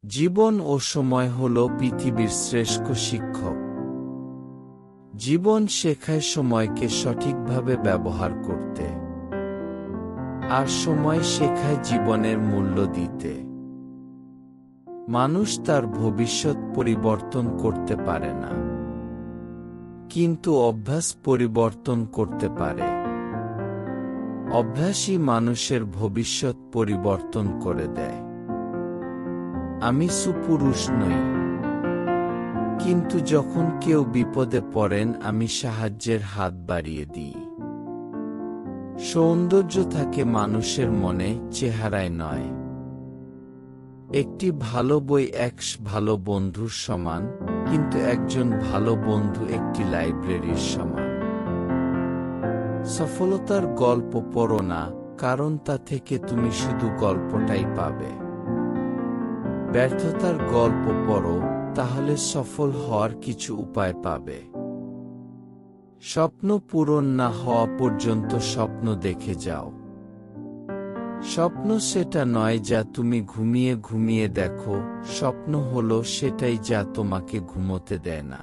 জীবন ও সময় হল পৃথিবীর শ্রেষ্ঠ শিক্ষক। জীবন শেখায় সময়কে সঠিকভাবে ব্যবহার করতে, আর সময় শেখায় জীবনের মূল্য দিতে। মানুষ তার ভবিষ্যৎ পরিবর্তন করতে পারে না, কিন্তু অভ্যাস পরিবর্তন করতে পারে। অভ্যাসই মানুষের ভবিষ্যৎ পরিবর্তন করে দেয়। আমি সুপুরুষ নই, কিন্তু যখন কেউ বিপদে পড়েন আমি সাহায্যের হাত বাড়িয়ে দিই। সৌন্দর্য থাকে মানুষের মনে, চেহারায় নয়। একটি ভালো বই ভালো বন্ধুর সমান, কিন্তু একজন ভালো বন্ধু একটি লাইব্রেরির সমান। সফলতার গল্প পড়ো না, কারণ তা থেকে তুমি শুধু গল্পটাই পাবে। ব্যর্থতার গল্প পড়ো, তাহলে সফল হওয়ার কিছু উপায় পাবে। স্বপ্ন পূরণ না হওয়া পর্যন্ত স্বপ্ন দেখে যাও। স্বপ্ন সেটা নয় যা তুমি ঘুমিয়ে ঘুমিয়ে দেখো, স্বপ্ন হলো সেটাই যা তোমাকে ঘুমোতে দেয় না।